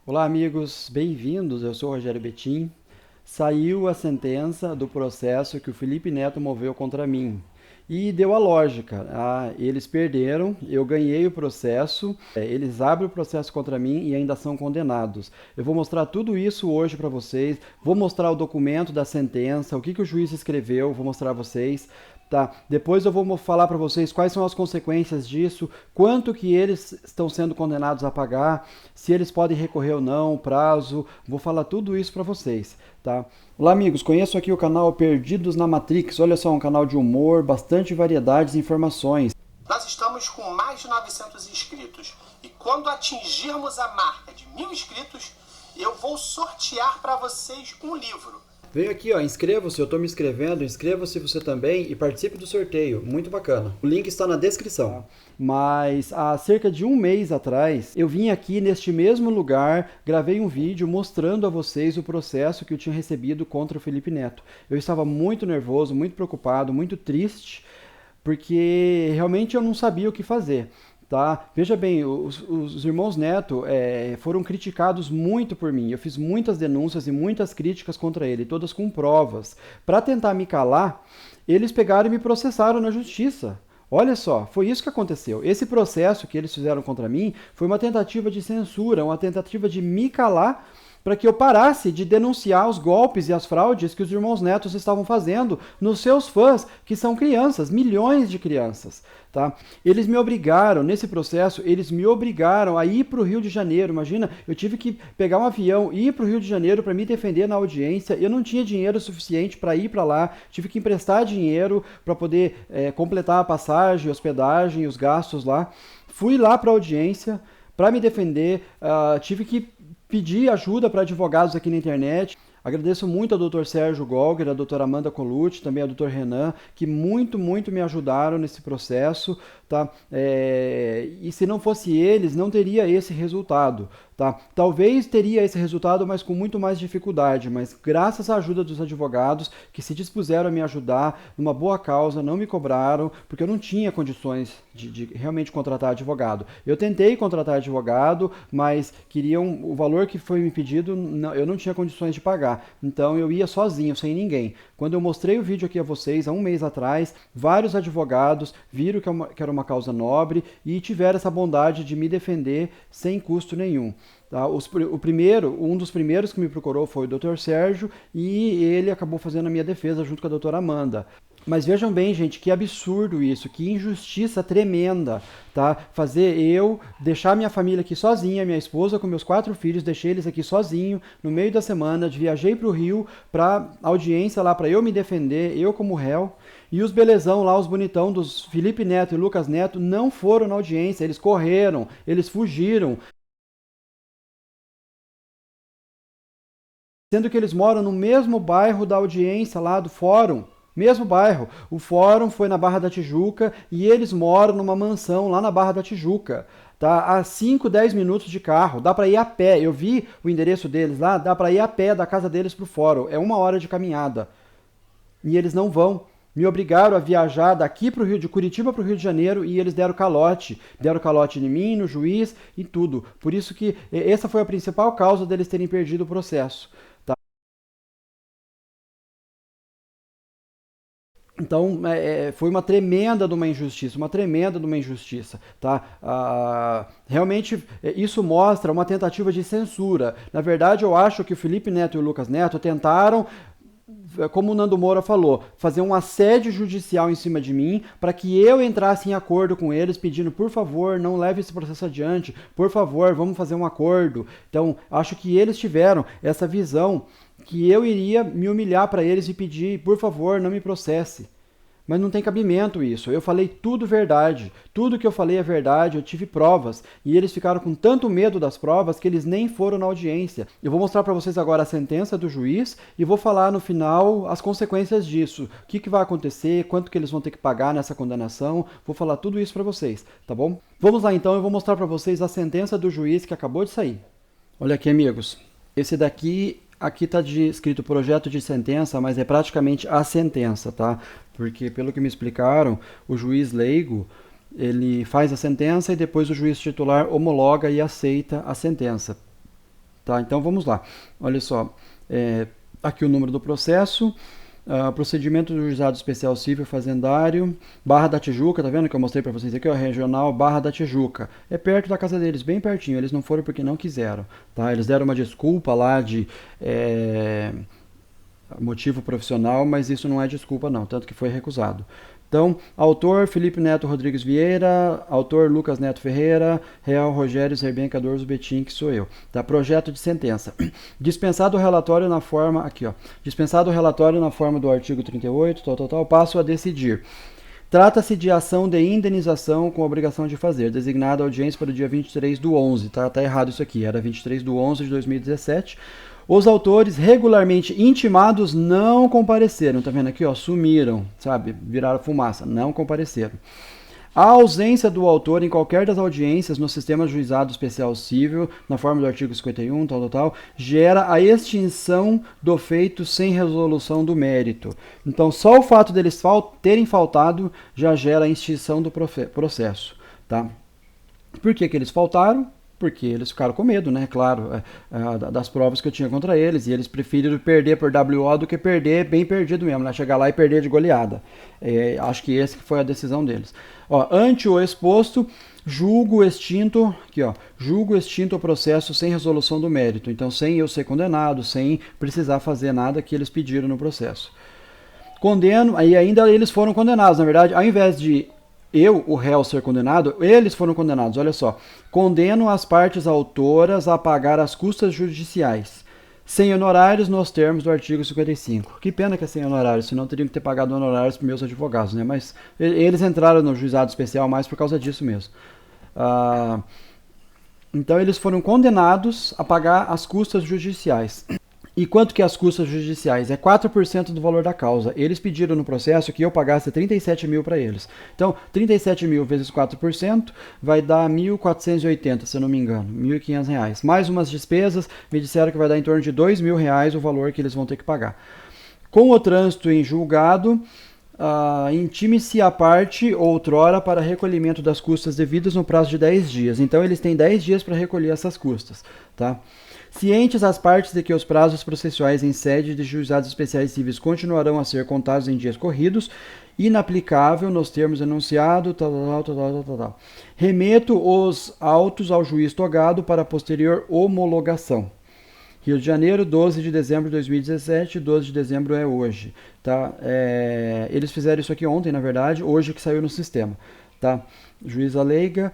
Olá, amigos, bem-vindos. Eu sou o Rogério Betim. Saiu a sentença do processo que o Felipe Neto moveu contra mim. E deu a lógica. Eles perderam, eu ganhei o processo, eles abrem o processo contra mim e ainda são condenados. Eu vou mostrar tudo isso hoje para vocês, vou mostrar o documento da sentença, o que o juiz escreveu, vou mostrar a vocês. Tá. Depois eu vou falar para vocês quais são as consequências disso, quanto que eles estão sendo condenados a pagar, se eles podem recorrer ou não, o prazo. Vou falar tudo isso para vocês, tá? Olá, amigos. Conheço aqui o canal Perdidos na Matrix. Olha só, um canal de humor, bastante variedades e informações. Nós estamos com mais de 900 inscritos e quando atingirmos a marca de 1.000 inscritos, eu vou sortear para vocês um livro. Vem aqui, ó, inscreva-se, eu estou me inscrevendo, inscreva-se você também e participe do sorteio, muito bacana. O link está na descrição. Mas há cerca de um mês atrás, eu vim aqui neste mesmo lugar, gravei um vídeo mostrando a vocês o processo que eu tinha recebido contra o Felipe Neto. Eu estava muito nervoso, muito preocupado, muito triste, porque realmente eu não sabia o que fazer. Tá? Veja bem, os irmãos Neto foram criticados muito por mim. Eu fiz muitas denúncias e muitas críticas contra ele, todas com provas. Para tentar me calar, eles pegaram e me processaram na justiça. Olha só, foi isso que aconteceu. Esse processo que eles fizeram contra mim foi uma tentativa de censura, uma tentativa de me calar para que eu parasse de denunciar os golpes e as fraudes que os irmãos Netos estavam fazendo nos seus fãs, que são crianças, milhões de crianças. Tá? Eles me obrigaram, nesse processo, eles me obrigaram a ir para o Rio de Janeiro. Imagina, eu tive que pegar um avião e ir para o Rio de Janeiro para me defender na audiência. Eu não tinha dinheiro suficiente para ir para lá, tive que emprestar dinheiro para poder completar a passagem, hospedagem, os gastos lá. Fui lá para a audiência para me defender, tive que pedir ajuda para advogados aqui na internet. Agradeço muito ao Dr. Sérgio Golger, à doutora Amanda Colucci, também ao Dr. Renan, que muito me ajudaram nesse processo. Tá? E se não fosse eles, não teria esse resultado. Tá? Talvez teria esse resultado, mas com muito mais dificuldade. Mas graças à ajuda dos advogados, que se dispuseram a me ajudar numa boa causa, não me cobraram, porque eu não tinha condições de realmente contratar advogado. Eu tentei contratar advogado, mas queriam o valor que foi me pedido, eu não tinha condições de pagar. Então eu ia sozinho, sem ninguém. Quando eu mostrei o vídeo aqui a vocês, há um mês atrás, vários advogados viram que era uma causa nobre e tiveram essa bondade de me defender sem custo nenhum. Tá? Um dos primeiros que me procurou foi o Dr. Sérgio e ele acabou fazendo a minha defesa junto com a doutora Amanda. Mas vejam bem, gente, que absurdo isso, que injustiça tremenda, tá? Fazer eu deixar minha família aqui sozinha, minha esposa com meus 4 filhos, deixei eles aqui sozinho no meio da semana, viajei para o Rio para audiência lá para eu me defender, eu como réu. E os belezão lá, os bonitão dos Felipe Neto e Lucas Neto não foram na audiência, eles correram, eles fugiram. Sendo que eles moram no mesmo bairro da audiência lá do fórum. Mesmo bairro. O fórum foi na Barra da Tijuca e eles moram numa mansão lá na Barra da Tijuca. Tá? A 5, 10 minutos de carro. Dá para ir a pé. Eu vi o endereço deles lá, dá para ir a pé da casa deles pro fórum. É 1 hora de caminhada. E eles não vão. Me obrigaram a viajar daqui pro Rio de Curitiba para o Rio de Janeiro e eles deram calote. Deram calote em mim, no juiz e tudo. Por isso que essa foi a principal causa deles terem perdido o processo. Então, foi uma tremenda de uma injustiça, tá? Realmente, isso mostra uma tentativa de censura. Na verdade, eu acho que o Felipe Neto e o Lucas Neto tentaram, como o Nando Moura falou, fazer um assédio judicial em cima de mim para que eu entrasse em acordo com eles, pedindo, por favor, não leve esse processo adiante, por favor, vamos fazer um acordo. Então, acho que eles tiveram essa visão que eu iria me humilhar para eles e pedir, por favor, não me processe. Mas não tem cabimento isso. Eu falei tudo verdade. Tudo que eu falei é verdade, eu tive provas. E eles ficaram com tanto medo das provas que eles nem foram na audiência. Eu vou mostrar para vocês agora a sentença do juiz e vou falar no final as consequências disso. O que vai acontecer, quanto que eles vão ter que pagar nessa condenação. Vou falar tudo isso para vocês, tá bom? Vamos lá então, eu vou mostrar para vocês a sentença do juiz que acabou de sair. Olha aqui, amigos. Esse daqui aqui está escrito projeto de sentença, mas é praticamente a sentença, tá? Porque, pelo que me explicaram, o juiz leigo, ele faz a sentença e depois o juiz titular homologa e aceita a sentença. Tá? Então vamos lá. Olha só, aqui o número do processo, procedimento do Juizado Especial Civil Fazendário, Barra da Tijuca, tá vendo que eu mostrei para vocês aqui, ó, regional Barra da Tijuca. É perto da casa deles, bem pertinho, eles não foram porque não quiseram, tá? Eles deram uma desculpa lá de motivo profissional, mas isso não é desculpa não, tanto que foi recusado. Então, autor Felipe Neto Rodrigues Vieira, autor Lucas Neto Ferreira, Real Rogério Zerben Cadorzo Betim, que sou eu. Tá? Projeto de sentença. Dispensado o relatório na forma, aqui ó, dispensado o relatório na forma do artigo 38, passo a decidir. Trata-se de ação de indenização com obrigação de fazer, designada a audiência para o dia 23/11, tá errado isso aqui, era 23/11 de 2017. Os autores regularmente intimados não compareceram, tá vendo aqui, ó, sumiram, sabe, viraram fumaça, não compareceram. A ausência do autor em qualquer das audiências no sistema de juizado especial civil, na forma do artigo 51, gera a extinção do feito sem resolução do mérito. Então, só o fato deles terem faltado já gera a extinção do processo, tá? Por que eles faltaram? Porque eles ficaram com medo, né? Claro, das provas que eu tinha contra eles. E eles preferiram perder por WO do que perder bem perdido mesmo, né? Chegar lá e perder de goleada. Acho que essa foi a decisão deles. Ó, ante o exposto, julgo extinto o processo sem resolução do mérito. Então, sem eu ser condenado, sem precisar fazer nada que eles pediram no processo. Condeno, aí ainda eles foram condenados. Na verdade, ao invés de o réu, ser condenado, eles foram condenados, olha só. Condeno as partes autoras a pagar as custas judiciais, sem honorários nos termos do artigo 55. Que pena que é sem honorários, senão teriam que ter pagado honorários para meus advogados, né? Mas eles entraram no juizado especial mais por causa disso mesmo. Então eles foram condenados a pagar as custas judiciais. E quanto que é as custas judiciais? É 4% do valor da causa. Eles pediram no processo que eu pagasse 37 mil para eles. Então, 37 mil vezes 4% vai dar 1.480, se eu não me engano, R$1.500. Mais umas despesas, me disseram que vai dar em torno de R$2.000 o valor que eles vão ter que pagar. Com o trânsito em julgado, intime-se a parte outrora para recolhimento das custas devidas no prazo de 10 dias. Então, eles têm 10 dias para recolher essas custas, tá? Cientes as partes de que os prazos processuais em sede de juizados especiais civis continuarão a ser contados em dias corridos, inaplicável nos termos enunciados, remeto os autos ao juiz togado para posterior homologação. Rio de Janeiro, 12 de dezembro de 2017, 12 de dezembro é hoje. Tá? Eles fizeram isso aqui ontem, na verdade, hoje que saiu no sistema. Tá? Juíza leiga,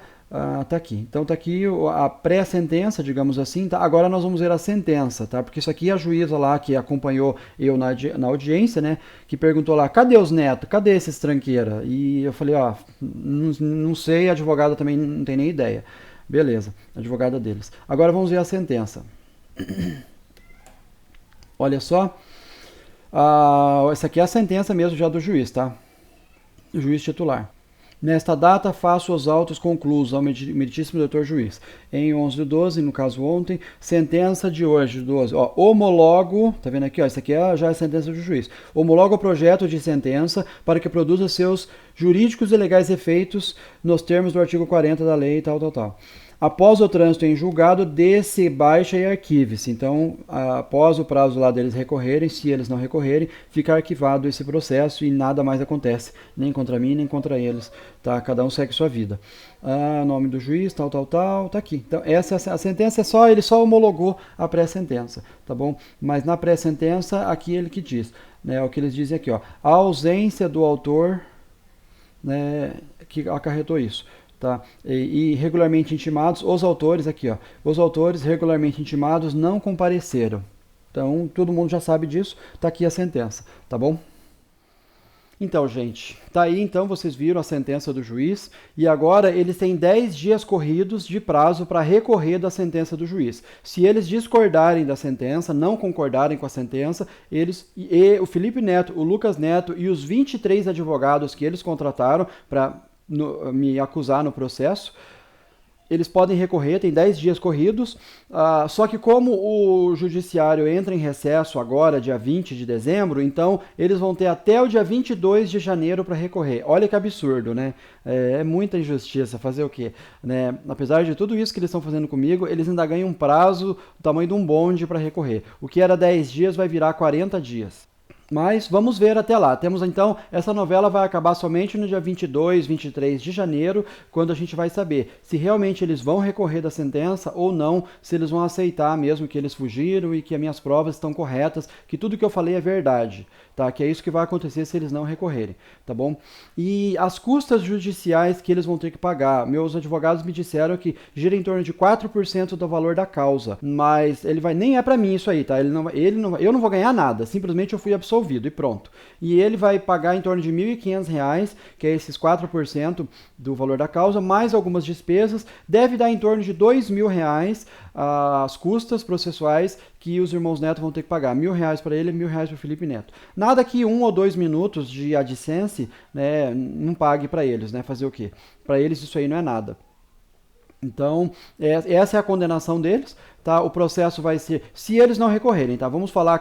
tá aqui. Então tá aqui a pré-sentença, digamos assim. Tá? Agora nós vamos ver a sentença, tá? Porque isso aqui é a juíza lá que acompanhou eu na audiência, né? Que perguntou lá, cadê os netos? Cadê esses tranqueira? E eu falei, não sei, a advogada também não tem nem ideia. Beleza, advogada deles. Agora vamos ver a sentença. Olha só. Essa aqui é a sentença mesmo já do juiz, tá? O juiz titular. Nesta data, faço os autos conclusos ao meritíssimo doutor juiz. Em 11/12, no caso ontem, sentença de hoje, 12. Homologo, tá vendo aqui? Isso aqui já é a sentença do juiz. Homologo o projeto de sentença para que produza seus jurídicos e legais efeitos nos termos do artigo 40 da lei, tal. Após o trânsito em julgado, dê-se baixa e arquive-se. Então, após o prazo lá deles recorrerem, se eles não recorrerem, fica arquivado esse processo e nada mais acontece, nem contra mim, nem contra eles. Tá? Cada um segue sua vida. Nome do juiz, tal, tá aqui. Então, essa a sentença ele só homologou a pré-sentença, tá bom? Mas na pré-sentença, aqui ele que diz, né, o que eles dizem aqui, ó, a ausência do autor, né, que acarretou isso. Tá? E regularmente intimados, os autores aqui, ó, os autores regularmente intimados não compareceram. Então, todo mundo já sabe disso, tá aqui a sentença, tá bom? Então, gente, tá aí, então, vocês viram a sentença do juiz, e agora eles têm 10 dias corridos de prazo para recorrer da sentença do juiz. Se eles discordarem da sentença, não concordarem com a sentença, o Felipe Neto, o Lucas Neto e os 23 advogados que eles contrataram para me acusar no processo, eles podem recorrer, tem 10 dias corridos, só que como o judiciário entra em recesso agora, dia 20 de dezembro, então eles vão ter até o dia 22 de janeiro para recorrer. Olha que absurdo, né? É muita injustiça, fazer o quê? Né? Apesar de tudo isso que eles estão fazendo comigo, eles ainda ganham um prazo do tamanho de um bonde para recorrer. O que era 10 dias vai virar 40 dias. Mas vamos ver até lá. Temos então, essa novela vai acabar somente no dia 22, 23 de janeiro, quando a gente vai saber se realmente eles vão recorrer da sentença ou não, se eles vão aceitar mesmo que eles fugiram e que as minhas provas estão corretas, que tudo que eu falei é verdade, tá? Que é isso que vai acontecer se eles não recorrerem, tá bom? E as custas judiciais que eles vão ter que pagar, meus advogados me disseram que gira em torno de 4% do valor da causa, mas ele vai, nem é pra mim isso aí, tá? Eu não vou ganhar nada, simplesmente eu fui absolvido e pronto. E ele vai pagar em torno de R$ 1.500, que é esses 4% do valor da causa, mais algumas despesas, deve dar em torno de R$ 2.000 as custas processuais que os irmãos Neto vão ter que pagar. R$ 1.000 para ele e R$ 1.000 para o Felipe Neto. Nada que 1 ou 2 minutos de AdSense, né, não pague para eles, né? Fazer o quê? Para eles isso aí não é nada. Então, essa é a condenação deles, tá? O processo vai ser, se eles não recorrerem, tá? Vamos falar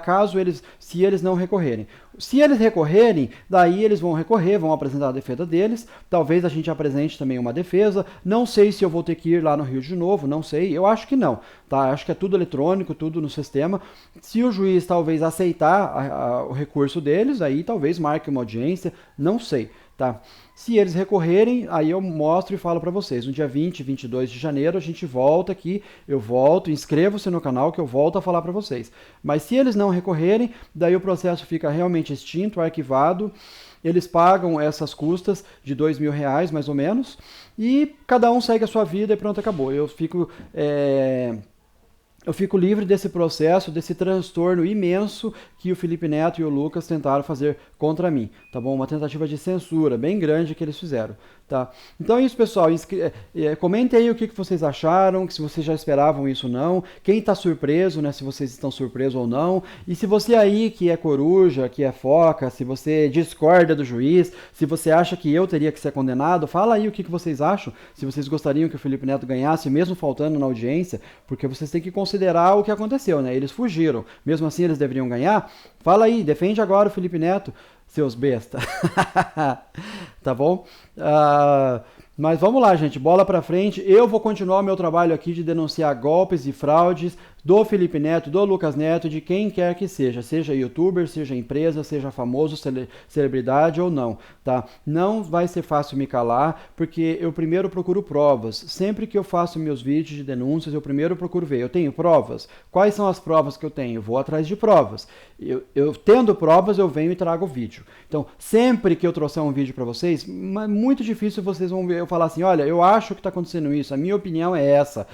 se eles não recorrerem. Se eles recorrerem, daí eles vão recorrer, vão apresentar a defesa deles, talvez a gente apresente também uma defesa, não sei se eu vou ter que ir lá no Rio de novo, não sei, eu acho que não, tá? Acho que é tudo eletrônico, tudo no sistema. Se o juiz talvez aceitar o recurso deles, aí talvez marque uma audiência, não sei, tá? Se eles recorrerem, aí eu mostro e falo para vocês. No dia 20, 22 de janeiro, a gente volta aqui, eu volto, inscreva-se no canal que eu volto a falar para vocês. Mas se eles não recorrerem, daí o processo fica realmente extinto, arquivado, eles pagam essas custas de R$ 2.000, mais ou menos, e cada um segue a sua vida e pronto, acabou. Eu fico livre desse processo, desse transtorno imenso que o Felipe Neto e o Lucas tentaram fazer contra mim, tá bom? Uma tentativa de censura bem grande que eles fizeram, tá? Então é isso, pessoal. Comentem aí o que vocês acharam, se vocês já esperavam isso ou não, quem tá surpreso, né? Se vocês estão surpresos ou não, e se você aí que é coruja, que é foca, se você discorda do juiz, se você acha que eu teria que ser condenado, fala aí o que vocês acham, se vocês gostariam que o Felipe Neto ganhasse, mesmo faltando na audiência, porque vocês têm que considerar o que aconteceu, né? Eles fugiram, mesmo assim eles deveriam ganhar. Fala aí, defende agora o Felipe Neto, seus besta. Tá bom? Mas vamos lá, gente, bola pra frente. Eu vou continuar o meu trabalho aqui de denunciar golpes e fraudes do Felipe Neto, do Lucas Neto, de quem quer que seja youtuber, seja empresa, seja famoso, celebridade ou não, tá? Não vai ser fácil me calar, porque eu primeiro procuro provas. Sempre que eu faço meus vídeos de denúncias, eu primeiro procuro ver, eu tenho provas? Quais são as provas que eu tenho? Eu vou atrás de provas. Eu tendo provas, eu venho e trago o vídeo. Então, sempre que eu trouxer um vídeo para vocês, é muito difícil vocês vão ver eu falar assim, olha, eu acho que está acontecendo isso, a minha opinião é essa.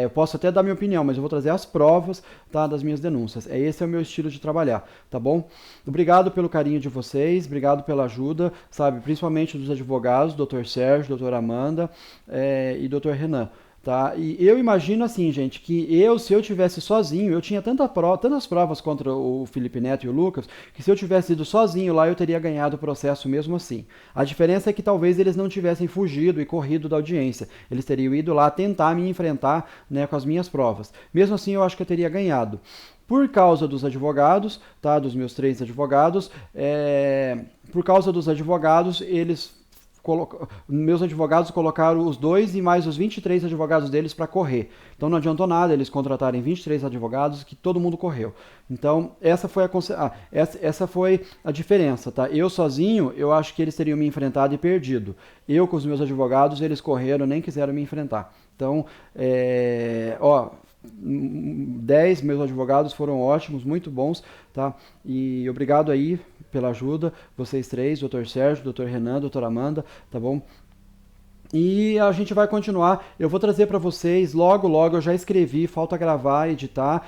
Eu posso até dar minha opinião, mas eu vou trazer as provas, tá, das minhas denúncias. Esse é o meu estilo de trabalhar, tá bom? Obrigado pelo carinho de vocês, obrigado pela ajuda, sabe, principalmente dos advogados, Dr. Sérgio, Dr. Amanda e Dr. Renan. Tá? E eu imagino assim, gente, que se eu tivesse sozinho, eu tinha tantas provas contra o Felipe Neto e o Lucas, que se eu tivesse ido sozinho lá, eu teria ganhado o processo mesmo assim. A diferença é que talvez eles não tivessem fugido e corrido da audiência. Eles teriam ido lá tentar me enfrentar, né, com as minhas provas. Mesmo assim, eu acho que eu teria ganhado. Por causa dos advogados, tá, dos meus 3 advogados, por causa dos advogados, meus advogados colocaram os 2 e mais os 23 advogados deles para correr. Então não adiantou nada eles contratarem 23 advogados que todo mundo correu. Então essa foi a diferença, tá? Eu sozinho, eu acho que eles teriam me enfrentado e perdido. Eu com os meus advogados, eles correram, nem quiseram me enfrentar. Então, 10 meus advogados foram ótimos, muito bons, tá? E obrigado aí pela ajuda, vocês 3, Dr. Sérgio, Dr. Renan, Dr. Amanda, tá bom? E a gente vai continuar, eu vou trazer para vocês, logo eu já escrevi, falta gravar, editar,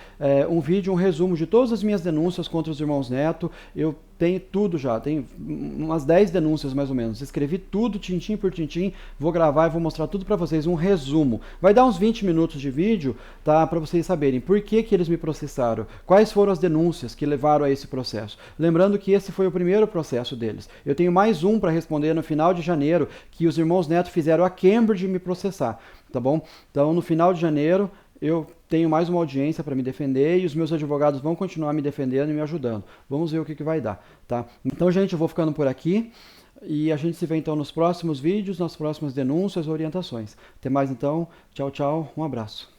um vídeo, um resumo de todas as minhas denúncias contra os irmãos Neto. Eu tem tudo já, tem umas 10 denúncias mais ou menos. Escrevi tudo, tintim por tintim, vou gravar e vou mostrar tudo para vocês, um resumo. Vai dar uns 20 minutos de vídeo, tá, para vocês saberem por que eles me processaram, quais foram as denúncias que levaram a esse processo. Lembrando que esse foi o primeiro processo deles. Eu tenho mais um para responder no final de janeiro, que os irmãos Neto fizeram a Cambridge me processar, tá bom? Então, no final de janeiro, eu tenho mais uma audiência para me defender e os meus advogados vão continuar me defendendo e me ajudando. Vamos ver o que vai dar, tá? Então, gente, eu vou ficando por aqui e a gente se vê então nos próximos vídeos, nas próximas denúncias, orientações. Até mais então. Tchau, tchau. Um abraço.